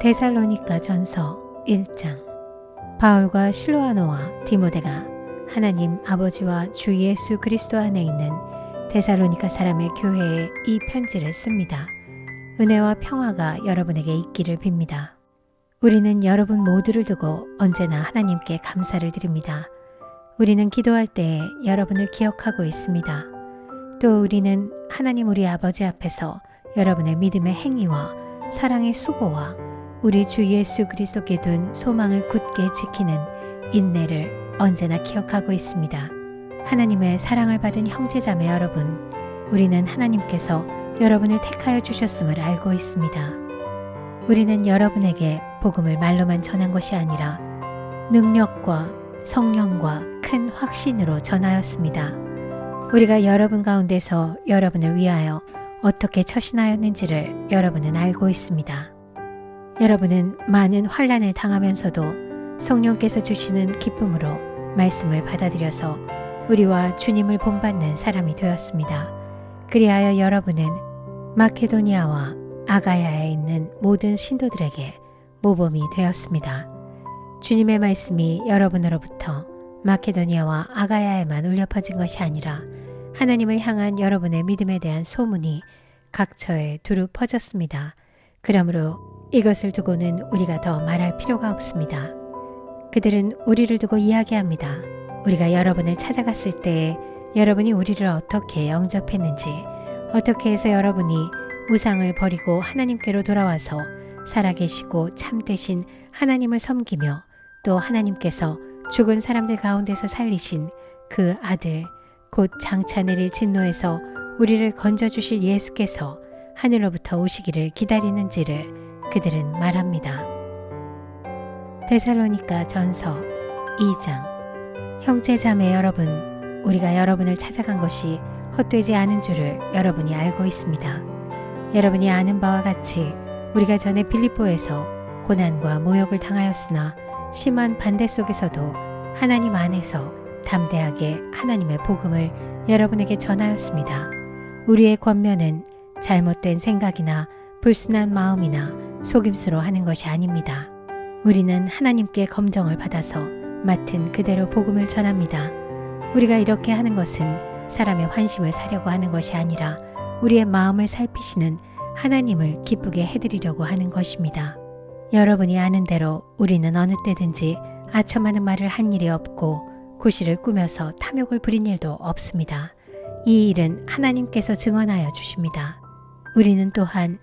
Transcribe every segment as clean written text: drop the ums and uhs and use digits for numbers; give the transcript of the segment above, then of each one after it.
데살로니가 전서 1장. 바울과 실로아노와 디모데가 하나님 아버지와 주 예수 그리스도 안에 있는 데살로니가 사람의 교회에 이 편지를 씁니다. 은혜와 평화가 여러분에게 있기를 빕니다. 우리는 여러분 모두를 두고 언제나 하나님께 감사를 드립니다. 우리는 기도할 때에 여러분을 기억하고 있습니다. 또 우리는 하나님 우리 아버지 앞에서 여러분의 믿음의 행위와 사랑의 수고와 우리 주 예수 그리스도께 둔 소망을 굳게 지키는 인내를 언제나 기억하고 있습니다. 하나님의 사랑을 받은 형제자매 여러분, 우리는 하나님께서 여러분을 택하여 주셨음을 알고 있습니다. 우리는 여러분에게 복음을 말로만 전한 것이 아니라 능력과 성령과 큰 확신으로 전하였습니다. 우리가 여러분 가운데서 여러분을 위하여 어떻게 처신하였는지를 여러분은 알고 있습니다. 여러분은 많은 환난을 당하면서도 성령께서 주시는 기쁨으로 말씀을 받아들여서 우리와 주님을 본받는 사람이 되었습니다. 그리하여 여러분은 마케도니아와 아가야에 있는 모든 신도들에게 모범이 되었습니다. 주님의 말씀이 여러분으로부터 마케도니아와 아가야에만 울려 퍼진 것이 아니라 하나님을 향한 여러분의 믿음에 대한 소문이 각처에 두루 퍼졌습니다. 그러므로 이것을 두고는 우리가 더 말할 필요가 없습니다. 그들은 우리를 두고 이야기합니다. 우리가 여러분을 찾아갔을 때에 여러분이 우리를 어떻게 영접했는지, 어떻게 해서 여러분이 우상을 버리고 하나님께로 돌아와서 살아계시고 참되신 하나님을 섬기며 또 하나님께서 죽은 사람들 가운데서 살리신 그 아들, 곧 장차 내릴 진노에서 우리를 건져주실 예수께서 하늘로부터 오시기를 기다리는지를 그들은 말합니다. 데살로니가 전서 2장. 형제자매 여러분, 우리가 여러분을 찾아간 것이 헛되지 않은 줄을 여러분이 알고 있습니다. 여러분이 아는 바와 같이 우리가 전에 빌립보에서 고난과 모욕을 당하였으나 심한 반대 속에서도 하나님 안에서 담대하게 하나님의 복음을 여러분에게 전하였습니다. 우리의 권면은 잘못된 생각이나 불순한 마음이나 속임수로 하는 것이 아닙니다. 우리는 하나님께 검정을 받아서 맡은 그대로 복음을 전합니다. 우리가 이렇게 하는 것은 사람의 환심을 사려고 하는 것이 아니라 우리의 마음을 살피시는 하나님을 기쁘게 해드리려고 하는 것입니다. 여러분이 아는 대로 우리는 어느 때든지 아첨하는 말을 한 일이 없고 구실을 꾸며서 탐욕을 부린 일도 없습니다. 이 일은 하나님께서 증언하여 주십니다. 우리는 또한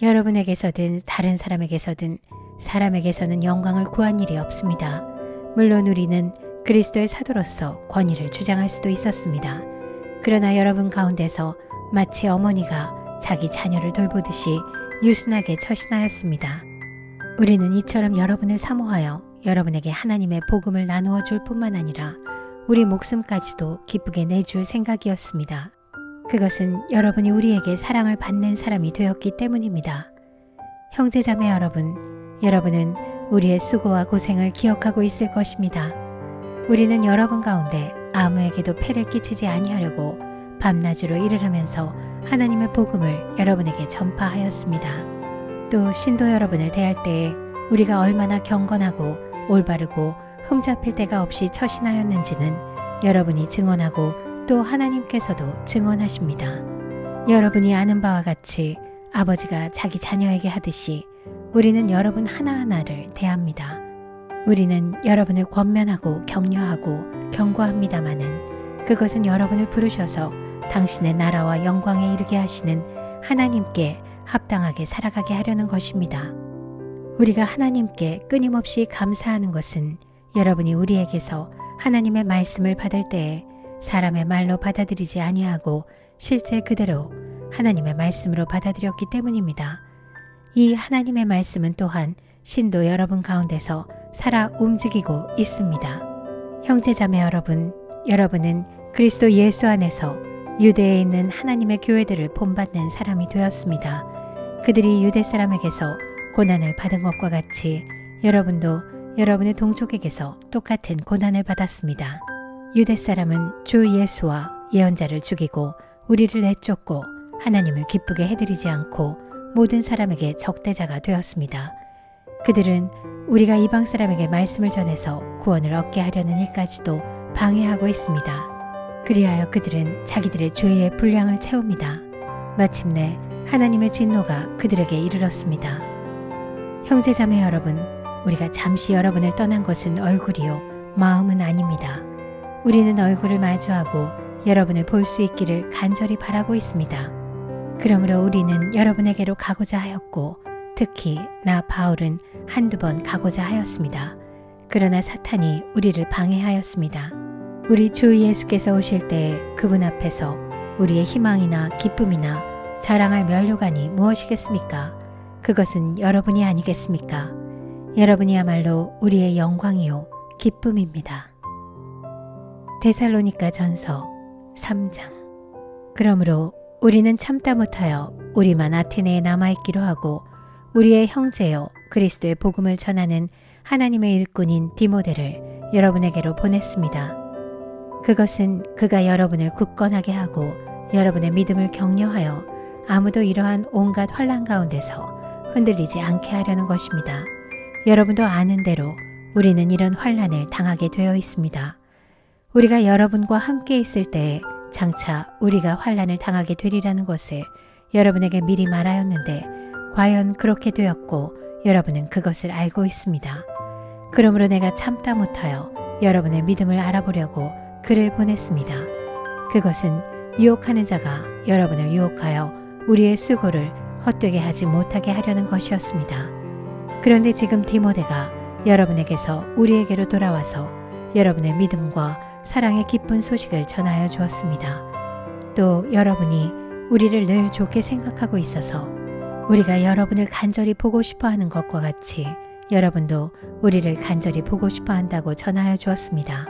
여러분에게서든 다른 사람에게서든 사람에게서는 영광을 구한 일이 없습니다. 물론 우리는 그리스도의 사도로서 권위를 주장할 수도 있었습니다. 그러나 여러분 가운데서 마치 어머니가 자기 자녀를 돌보듯이 유순하게 처신하였습니다. 우리는 이처럼 여러분을 사모하여 여러분에게 하나님의 복음을 나누어 줄 뿐만 아니라 우리 목숨까지도 기쁘게 내줄 생각이었습니다. 그것은 여러분이 우리에게 사랑을 받는 사람이 되었기 때문입니다. 형제자매 여러분, 여러분은 우리의 수고와 고생을 기억하고 있을 것입니다. 우리는 여러분 가운데 아무에게도 폐를 끼치지 아니하려고 밤낮으로 일을 하면서 하나님의 복음을 여러분에게 전파하였습니다. 또 신도 여러분을 대할 때에 우리가 얼마나 경건하고 올바르고 흠잡힐 데가 없이 처신하였는지는 여러분이 증언하고 또 하나님께서도 증언하십니다. 여러분이 아는 바와 같이 아버지가 자기 자녀에게 하듯이 우리는 여러분 하나하나를 대합니다. 우리는 여러분을 권면하고 격려하고 경고합니다마는 그것은 여러분을 부르셔서 당신의 나라와 영광에 이르게 하시는 하나님께 합당하게 살아가게 하려는 것입니다. 우리가 하나님께 끊임없이 감사하는 것은 여러분이 우리에게서 하나님의 말씀을 받을 때에 사람의 말로 받아들이지 아니하고 실제 그대로 하나님의 말씀으로 받아들였기 때문입니다. 이 하나님의 말씀은 또한 신도 여러분 가운데서 살아 움직이고 있습니다. 형제자매 여러분, 여러분은 그리스도 예수 안에서 유대에 있는 하나님의 교회들을 본받는 사람이 되었습니다. 그들이 유대 사람에게서 고난을 받은 것과 같이 여러분도 여러분의 동족에게서 똑같은 고난을 받았습니다. 유대 사람은 주 예수와 예언자를 죽이고 우리를 내쫓고 하나님을 기쁘게 해드리지 않고 모든 사람에게 적대자가 되었습니다. 그들은 우리가 이방 사람에게 말씀을 전해서 구원을 얻게 하려는 일까지도 방해하고 있습니다. 그리하여 그들은 자기들의 죄의 분량을 채웁니다. 마침내 하나님의 진노가 그들에게 이르렀습니다. 형제자매 여러분, 우리가 잠시 여러분을 떠난 것은 얼굴이요 마음은 아닙니다. 우리는 얼굴을 마주하고 여러분을 볼 수 있기를 간절히 바라고 있습니다. 그러므로 우리는 여러분에게로 가고자 하였고 특히 나 바울은 한두 번 가고자 하였습니다. 그러나 사탄이 우리를 방해하였습니다. 우리 주 예수께서 오실 때에 그분 앞에서 우리의 희망이나 기쁨이나 자랑할 면류관이 무엇이겠습니까? 그것은 여러분이 아니겠습니까? 여러분이야말로 우리의 영광이요 기쁨입니다. 데살로니가 전서 3장. 그러므로 우리는 참다 못하여 우리만 아테네에 남아있기로 하고 우리의 형제여 그리스도의 복음을 전하는 하나님의 일꾼인 디모데를 여러분에게로 보냈습니다. 그것은 그가 여러분을 굳건하게 하고 여러분의 믿음을 격려하여 아무도 이러한 온갖 환난 가운데서 흔들리지 않게 하려는 것입니다. 여러분도 아는 대로 우리는 이런 환난을 당하게 되어 있습니다. 우리가 여러분과 함께 있을 때에 장차 우리가 환난을 당하게 되리라는 것을 여러분에게 미리 말하였는데 과연 그렇게 되었고 여러분은 그것을 알고 있습니다. 그러므로 내가 참다 못하여 여러분의 믿음을 알아보려고 글을 보냈습니다. 그것은 유혹하는 자가 여러분을 유혹하여 우리의 수고를 헛되게 하지 못하게 하려는 것이었습니다. 그런데 지금 디모데가 여러분에게서 우리에게로 돌아와서 여러분의 믿음과 사랑의 기쁜 소식을 전하여 주었습니다. 또 여러분이 우리를 늘 좋게 생각하고 있어서 우리가 여러분을 간절히 보고 싶어 하는 것과 같이 여러분도 우리를 간절히 보고 싶어 한다고 전하여 주었습니다.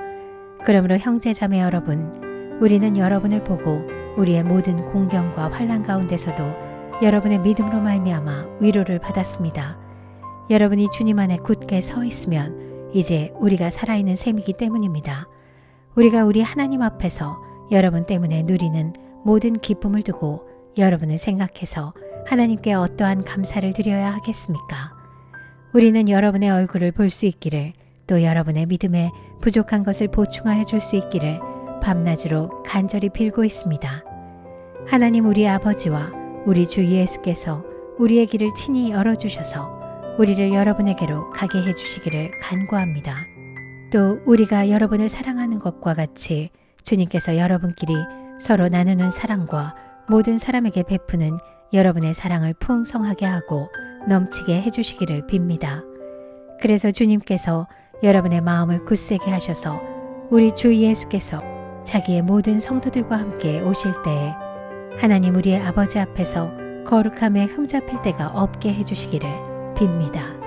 그러므로 형제자매 여러분, 우리는 여러분을 보고 우리의 모든 공경과 환난 가운데서도 여러분의 믿음으로 말미암아 위로를 받았습니다. 여러분이 주님 안에 굳게 서 있으면 이제 우리가 살아있는 셈이기 때문입니다. 우리가 우리 하나님 앞에서 여러분 때문에 누리는 모든 기쁨을 두고 여러분을 생각해서 하나님께 어떠한 감사를 드려야 하겠습니까? 우리는 여러분의 얼굴을 볼 수 있기를 또 여러분의 믿음에 부족한 것을 보충하여 줄 수 있기를 밤낮으로 간절히 빌고 있습니다. 하나님 우리 아버지와 우리 주 예수께서 우리의 길을 친히 열어주셔서 우리를 여러분에게로 가게 해주시기를 간구합니다. 또 우리가 여러분을 사랑하는 것과 같이 주님께서 여러분끼리 서로 나누는 사랑과 모든 사람에게 베푸는 여러분의 사랑을 풍성하게 하고 넘치게 해주시기를 빕니다. 그래서 주님께서 여러분의 마음을 굳세게 하셔서 우리 주 예수께서 자기의 모든 성도들과 함께 오실 때에 하나님 우리의 아버지 앞에서 거룩함에 흠잡힐 데가 없게 해주시기를 빕니다.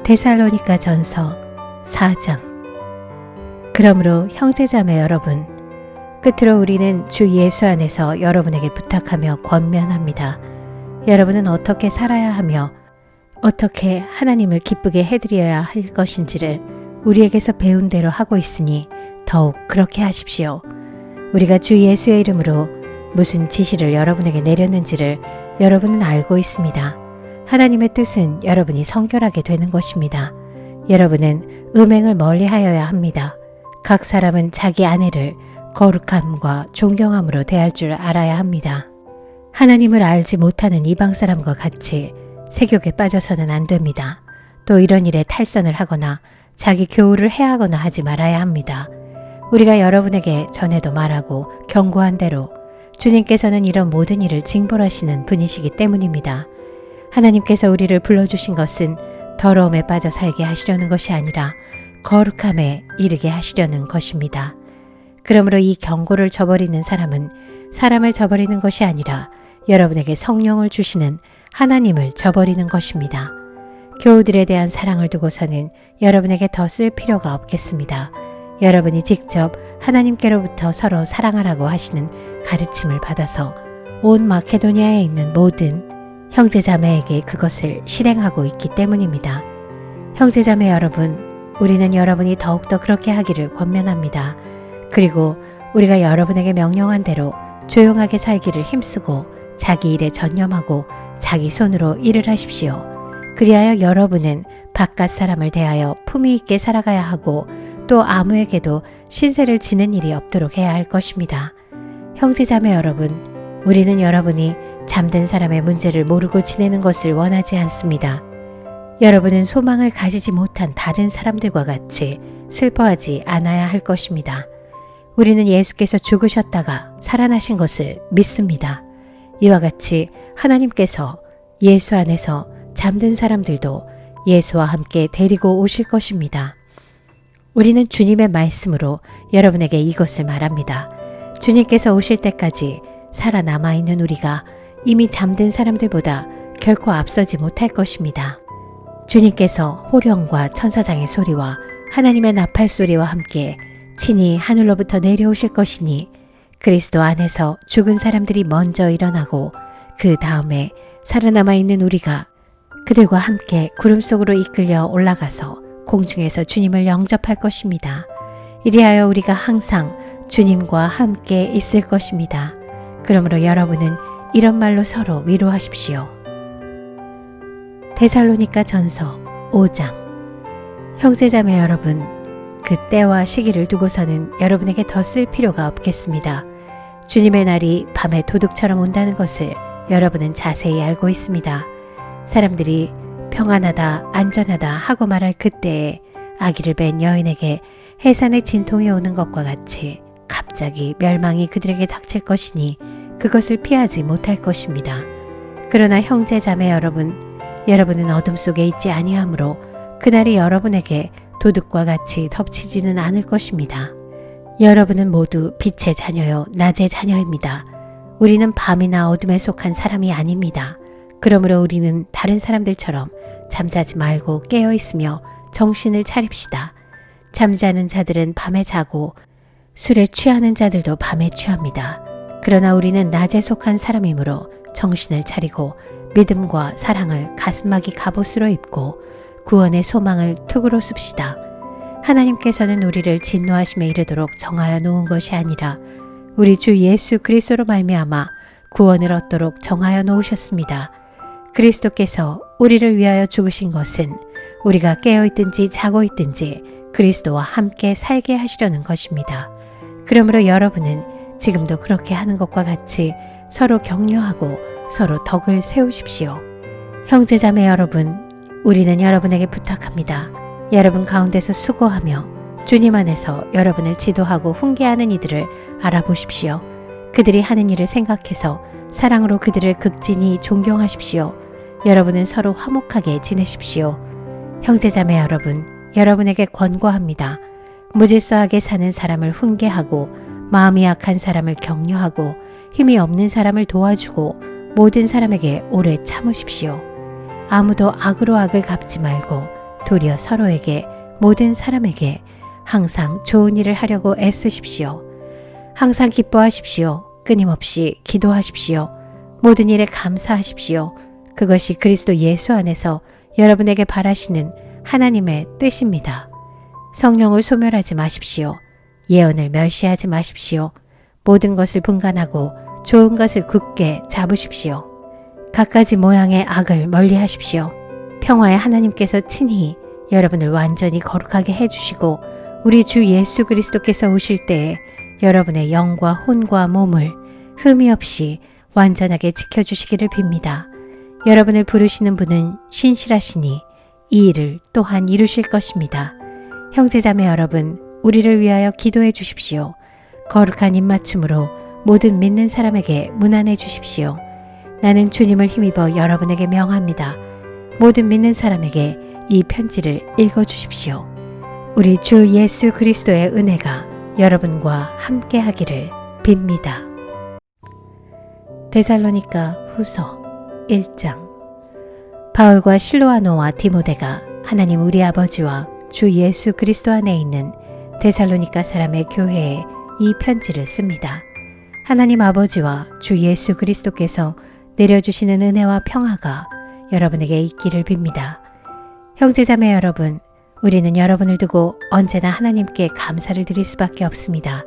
데살로니가 전서 4장. 그러므로 형제자매 여러분, 끝으로 우리는 주 예수 안에서 여러분에게 부탁하며 권면합니다. 여러분은 어떻게 살아야 하며 어떻게 하나님을 기쁘게 해드려야 할 것인지를 우리에게서 배운 대로 하고 있으니 더욱 그렇게 하십시오. 우리가 주 예수의 이름으로 무슨 지시를 여러분에게 내렸는지를 여러분은 알고 있습니다. 하나님의 뜻은 여러분이 성결하게 되는 것입니다. 여러분은 음행을 멀리하여야 합니다. 각 사람은 자기 아내를 거룩함과 존경함으로 대할 줄 알아야 합니다. 하나님을 알지 못하는 이방 사람과 같이 세욕에 빠져서는 안 됩니다. 또 이런 일에 탈선을 하거나 자기 교우를 해하거나 하지 말아야 합니다. 우리가 여러분에게 전에도 말하고 경고한 대로 주님께서는 이런 모든 일을 징벌하시는 분이시기 때문입니다. 하나님께서 우리를 불러주신 것은 더러움에 빠져 살게 하시려는 것이 아니라 거룩함에 이르게 하시려는 것입니다. 그러므로 이 경고를 저버리는 사람은 사람을 저버리는 것이 아니라 여러분에게 성령을 주시는 하나님을 저버리는 것입니다. 교우들에 대한 사랑을 두고서는 여러분에게 더 쓸 필요가 없겠습니다. 여러분이 직접 하나님께로부터 서로 사랑하라고 하시는 가르침을 받아서 온 마케도니아에 있는 모든 형제자매에게 그것을 실행하고 있기 때문입니다. 형제자매 여러분, 우리는 여러분이 더욱더 그렇게 하기를 권면합니다. 그리고 우리가 여러분에게 명령한 대로 조용하게 살기를 힘쓰고 자기 일에 전념하고 자기 손으로 일을 하십시오. 그리하여 여러분은 바깥 사람을 대하여 품위 있게 살아가야 하고 또 아무에게도 신세를 지는 일이 없도록 해야 할 것입니다. 형제자매 여러분, 우리는 여러분이 잠든 사람의 문제를 모르고 지내는 것을 원하지 않습니다. 여러분은 소망을 가지지 못한 다른 사람들과 같이 슬퍼하지 않아야 할 것입니다. 우리는 예수께서 죽으셨다가 살아나신 것을 믿습니다. 이와 같이 하나님께서 예수 안에서 잠든 사람들도 예수와 함께 데리고 오실 것입니다. 우리는 주님의 말씀으로 여러분에게 이것을 말합니다. 주님께서 오실 때까지 살아남아 있는 우리가 이미 잠든 사람들보다 결코 앞서지 못할 것입니다. 주님께서 호령과 천사장의 소리와 하나님의 나팔 소리와 함께 친히 하늘로부터 내려오실 것이니 그리스도 안에서 죽은 사람들이 먼저 일어나고 그 다음에 살아남아 있는 우리가 그들과 함께 구름 속으로 이끌려 올라가서 공중에서 주님을 영접할 것입니다. 이리하여 우리가 항상 주님과 함께 있을 것입니다. 그러므로 여러분은 이런 말로 서로 위로하십시오. 데살로니가 전서 5장. 형제자매 여러분, 그 때와 시기를 두고서는 여러분에게 더 쓸 필요가 없겠습니다. 주님의 날이 밤에 도둑처럼 온다는 것을 여러분은 자세히 알고 있습니다. 사람들이 평안하다, 안전하다 하고 말할 그때에 아기를 뵌 여인에게 해산의 진통이 오는 것과 같이 갑자기 멸망이 그들에게 닥칠 것이니 그것을 피하지 못할 것입니다. 그러나 형제 자매 여러분, 여러분은 어둠 속에 있지 아니하므로 그날이 여러분에게 도둑과 같이 덮치지는 않을 것입니다. 여러분은 모두 빛의 자녀요 낮의 자녀입니다. 우리는 밤이나 어둠에 속한 사람이 아닙니다. 그러므로 우리는 다른 사람들처럼 잠자지 말고 깨어 있으며 정신을 차립시다. 잠자는 자들은 밤에 자고 술에 취하는 자들도 밤에 취합니다. 그러나 우리는 낮에 속한 사람이므로 정신을 차리고 믿음과 사랑을 가슴막이 갑옷으로 입고 구원의 소망을 투구로 씁시다. 하나님께서는 우리를 진노하심에 이르도록 정하여 놓은 것이 아니라 우리 주 예수 그리스도로 말미암아 구원을 얻도록 정하여 놓으셨습니다. 그리스도께서 우리를 위하여 죽으신 것은 우리가 깨어있든지 자고 있든지 그리스도와 함께 살게 하시려는 것입니다. 그러므로 여러분은 지금도 그렇게 하는 것과 같이 서로 격려하고 서로 덕을 세우십시오. 형제자매 여러분, 우리는 여러분에게 부탁합니다. 여러분 가운데서 수고하며 주님 안에서 여러분을 지도하고 훈계하는 이들을 알아보십시오. 그들이 하는 일을 생각해서 사랑으로 그들을 극진히 존경하십시오. 여러분은 서로 화목하게 지내십시오. 형제자매 여러분, 여러분에게 권고합니다. 무질서하게 사는 사람을 훈계하고 마음이 약한 사람을 격려하고 힘이 없는 사람을 도와주고 모든 사람에게 오래 참으십시오. 아무도 악으로 악을 갚지 말고 도리어 서로에게 모든 사람에게 항상 좋은 일을 하려고 애쓰십시오. 항상 기뻐하십시오. 끊임없이 기도하십시오. 모든 일에 감사하십시오. 그것이 그리스도 예수 안에서 여러분에게 바라시는 하나님의 뜻입니다. 성령을 소멸하지 마십시오. 예언을 멸시하지 마십시오. 모든 것을 분간하고 좋은 것을 굳게 잡으십시오. 갖가지 모양의 악을 멀리하십시오. 평화의 하나님께서 친히 여러분을 완전히 거룩하게 해주시고 우리 주 예수 그리스도께서 오실 때에 여러분의 영과 혼과 몸을 흠이 없이 완전하게 지켜주시기를 빕니다. 여러분을 부르시는 분은 신실하시니 이 일을 또한 이루실 것입니다. 형제자매 여러분, 우리를 위하여 기도해 주십시오. 거룩한 입맞춤으로 모든 믿는 사람에게 문안해 주십시오. 나는 주님을 힘입어 여러분에게 명합니다. 모든 믿는 사람에게 이 편지를 읽어 주십시오. 우리 주 예수 그리스도의 은혜가 여러분과 함께 하기를 빕니다. 데살로니가 후서 1장. 바울과 실로아노와 디모데가 하나님 우리 아버지와 주 예수 그리스도 안에 있는 데살로니가 사람의 교회에 이 편지를 씁니다. 하나님 아버지와 주 예수 그리스도께서 내려주시는 은혜와 평화가 여러분에게 있기를 빕니다. 형제자매 여러분, 우리는 여러분을 두고 언제나 하나님께 감사를 드릴 수밖에 없습니다.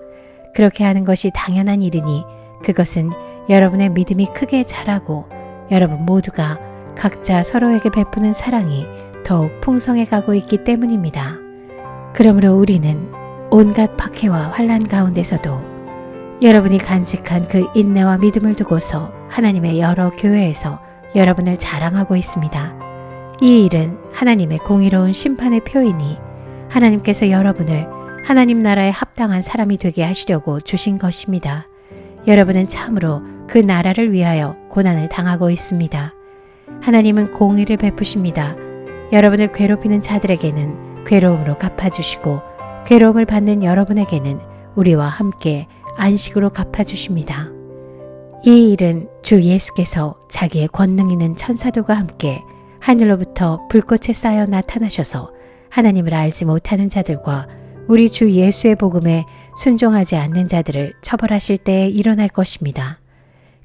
그렇게 하는 것이 당연한 일이니 그것은 여러분의 믿음이 크게 자라고 여러분 모두가 각자 서로에게 베푸는 사랑이 더욱 풍성해 가고 있기 때문입니다. 그러므로 우리는 온갖 박해와 환난 가운데서도 여러분이 간직한 그 인내와 믿음을 두고서 하나님의 여러 교회에서 여러분을 자랑하고 있습니다. 이 일은 하나님의 공의로운 심판의 표이니 하나님께서 여러분을 하나님 나라에 합당한 사람이 되게 하시려고 주신 것입니다. 여러분은 참으로 그 나라를 위하여 고난을 당하고 있습니다. 하나님은 공의를 베푸십니다. 여러분을 괴롭히는 자들에게는 괴로움으로 갚아주시고 괴로움을 받는 여러분에게는 우리와 함께 안식으로 갚아주십니다. 이 일은 주 예수께서 자기의 권능 있는 천사들과 함께 하늘로부터 불꽃에 쌓여 나타나셔서 하나님을 알지 못하는 자들과 우리 주 예수의 복음에 순종하지 않는 자들을 처벌하실 때에 일어날 것입니다.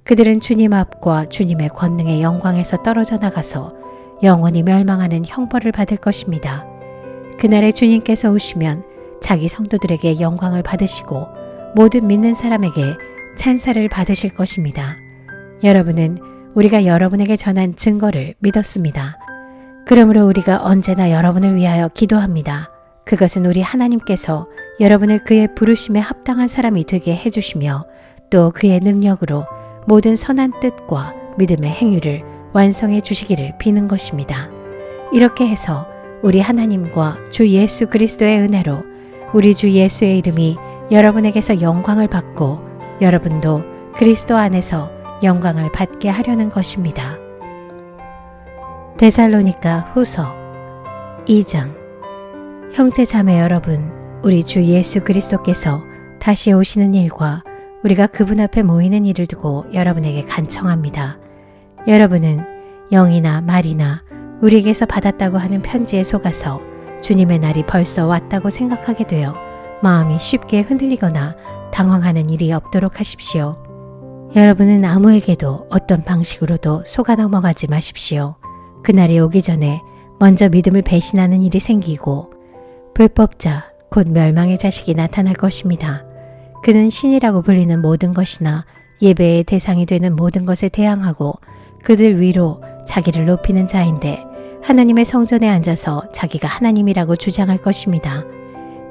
그들은 주님 앞과 주님의 권능의 영광에서 떨어져 나가서 영원히 멸망하는 형벌을 받을 것입니다. 그날에 주님께서 오시면 자기 성도들에게 영광을 받으시고 모든 믿는 사람에게 찬사를 받으실 것입니다. 여러분은 우리가 여러분에게 전한 증거를 믿었습니다. 그러므로 우리가 언제나 여러분을 위하여 기도합니다. 그것은 우리 하나님께서 여러분을 그의 부르심에 합당한 사람이 되게 해주시며 또 그의 능력으로 모든 선한 뜻과 믿음의 행위를 완성해 주시기를 비는 것입니다. 이렇게 해서 우리 하나님과 주 예수 그리스도의 은혜로 우리 주 예수의 이름이 여러분에게서 영광을 받고 여러분도 그리스도 안에서 영광을 받게 하려는 것입니다. 데살로니가 후서 2장. 형제 자매 여러분, 우리 주 예수 그리스도께서 다시 오시는 일과 우리가 그분 앞에 모이는 일을 두고 여러분에게 간청합니다. 여러분은 영이나 말이나 우리에게서 받았다고 하는 편지에 속아서 주님의 날이 벌써 왔다고 생각하게 되어 마음이 쉽게 흔들리거나 당황하는 일이 없도록 하십시오. 여러분은 아무에게도 어떤 방식으로도 속아 넘어가지 마십시오. 그날이 오기 전에 먼저 믿음을 배신하는 일이 생기고 불법자 곧 멸망의 자식이 나타날 것입니다. 그는 신이라고 불리는 모든 것이나 예배의 대상이 되는 모든 것에 대항하고 그들 위로 자기를 높이는 자인데 하나님의 성전에 앉아서 자기가 하나님이라고 주장할 것입니다.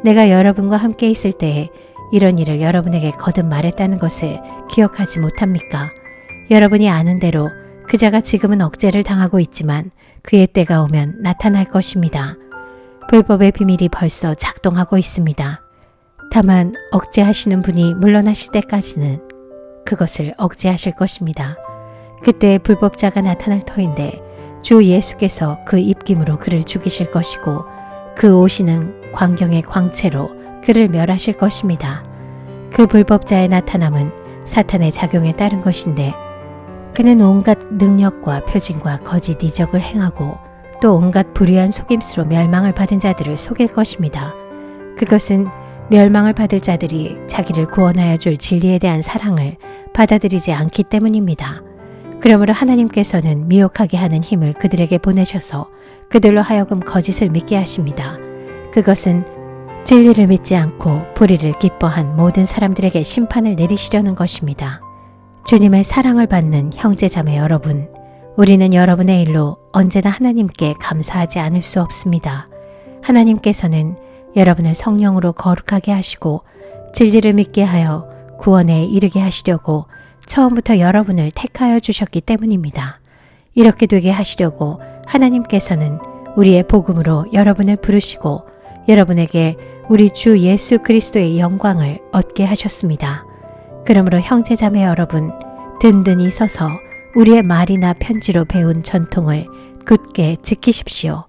내가 여러분과 함께 있을 때에 이런 일을 여러분에게 거듭 말했다는 것을 기억하지 못합니까? 여러분이 아는 대로 그 자가 지금은 억제를 당하고 있지만 그의 때가 오면 나타날 것입니다. 불법의 비밀이 벌써 작동하고 있습니다. 다만 억제하시는 분이 물러나실 때까지는 그것을 억제하실 것입니다. 그때 불법자가 나타날 터인데 주 예수께서 그 입김으로 그를 죽이실 것이고 그 오시는 광경의 광채로 그를 멸하실 것입니다. 그 불법자의 나타남은 사탄의 작용에 따른 것인데 그는 온갖 능력과 표징과 거짓 이적을 행하고 또 온갖 불의한 속임수로 멸망을 받은 자들을 속일 것입니다. 그것은 멸망을 받을 자들이 자기를 구원하여 줄 진리에 대한 사랑을 받아들이지 않기 때문입니다. 그러므로 하나님께서는 미혹하게 하는 힘을 그들에게 보내셔서 그들로 하여금 거짓을 믿게 하십니다. 그것은 진리를 믿지 않고 불의를 기뻐한 모든 사람들에게 심판을 내리시려는 것입니다. 주님의 사랑을 받는 형제자매 여러분, 우리는 여러분의 일로 언제나 하나님께 감사하지 않을 수 없습니다. 하나님께서는 여러분을 성령으로 거룩하게 하시고 진리를 믿게 하여 구원에 이르게 하시려고 처음부터 여러분을 택하여 주셨기 때문입니다. 이렇게 되게 하시려고 하나님께서는 우리의 복음으로 여러분을 부르시고 여러분에게 우리 주 예수 그리스도의 영광을 얻게 하셨습니다. 그러므로 형제자매 여러분, 든든히 서서 우리의 말이나 편지로 배운 전통을 굳게 지키십시오.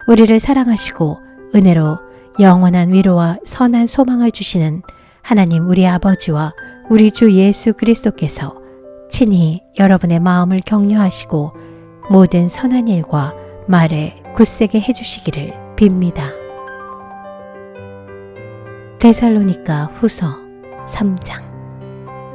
우리를 사랑하시고 은혜로 영원한 위로와 선한 소망을 주시는 하나님 우리 아버지와 우리 주 예수 그리스도께서 친히 여러분의 마음을 격려하시고 모든 선한 일과 말에 굳세게 해주시기를 빕니다. 데살로니가 후서 3장.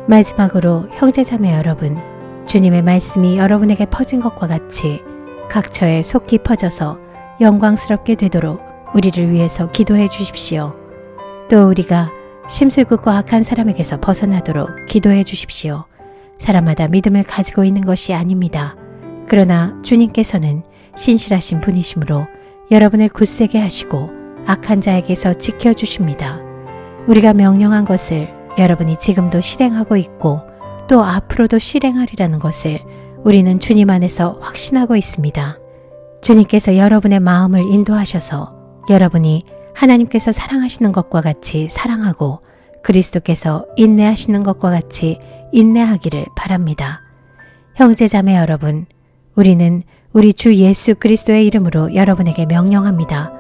마지막으로 형제자매 여러분, 주님의 말씀이 여러분에게 퍼진 것과 같이 각처에 속히 퍼져서 영광스럽게 되도록 우리를 위해서 기도해 주십시오. 또 우리가 심술궂고 악한 사람에게서 벗어나도록 기도해 주십시오. 사람마다 믿음을 가지고 있는 것이 아닙니다. 그러나 주님께서는 신실하신 분이시므로 여러분을 굳세게 하시고 악한 자에게서 지켜주십니다. 우리가 명령한 것을 여러분이 지금도 실행하고 있고 또 앞으로도 실행하리라는 것을 우리는 주님 안에서 확신하고 있습니다. 주님께서 여러분의 마음을 인도하셔서 여러분이 하나님께서 사랑하시는 것과 같이 사랑하고 그리스도께서 인내하시는 것과 같이 인내하기를 바랍니다. 형제자매 여러분, 우리는 우리 주 예수 그리스도의 이름으로 여러분에게 명령합니다.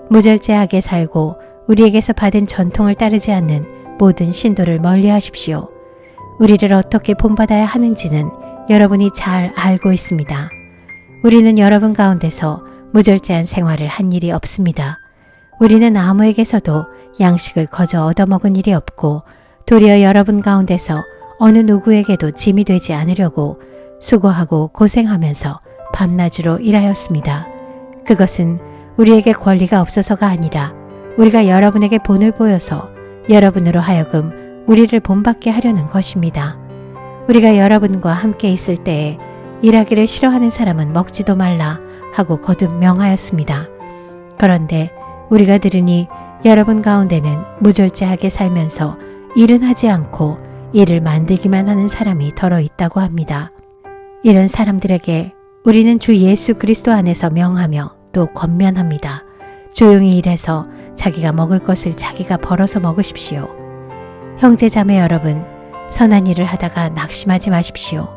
무절제하게 살고 우리에게서 받은 전통을 따르지 않는 모든 신도를 멀리하십시오. 우리를 어떻게 본받아야 하는지는 여러분이 잘 알고 있습니다. 우리는 여러분 가운데서 무절제한 생활을 한 일이 없습니다. 우리는 아무에게서도 양식을 거저 얻어먹은 일이 없고 도리어 여러분 가운데서 어느 누구에게도 짐이 되지 않으려고 수고하고 고생하면서 밤낮으로 일하였습니다. 그것은 우리에게 권리가 없어서가 아니라 우리가 여러분에게 본을 보여서 여러분으로 하여금 우리를 본받게 하려는 것입니다. 우리가 여러분과 함께 있을 때에 일하기를 싫어하는 사람은 먹지도 말라 하고 거듭 명하였습니다. 그런데 우리가 들으니 여러분 가운데는 무절제하게 살면서 일은 하지 않고 일을 만들기만 하는 사람이 더러 있다고 합니다. 이런 사람들에게 우리는 주 예수 그리스도 안에서 명하며 또 권면합니다. 조용히 일해서 자기가 먹을 것을 자기가 벌어서 먹으십시오. 형제자매 여러분, 선한 일을 하다가 낙심하지 마십시오.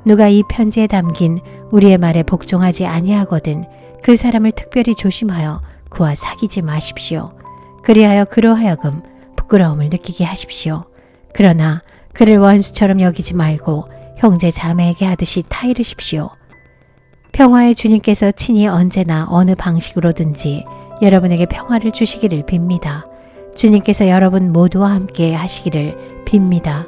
누가 이 편지에 담긴 우리의 말에 복종하지 아니하거든 그 사람을 특별히 조심하여 그와 사귀지 마십시오. 그리하여 그로 하여금 부끄러움을 느끼게 하십시오. 그러나 그를 원수처럼 여기지 말고 형제 자매에게 하듯이 타이르십시오. 평화의 주님께서 친히 언제나 어느 방식으로든지 여러분에게 평화를 주시기를 빕니다. 주님께서 여러분 모두와 함께 하시기를 빕니다.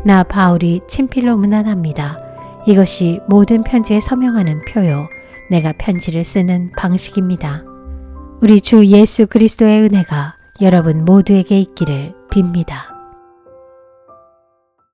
나 바울이 친필로 문안합니다. 이것이 모든 편지에 서명하는 표요. 내가 편지를 쓰는 방식입니다. 우리 주 예수 그리스도의 은혜가 여러분 모두에게 있기를 빕니다.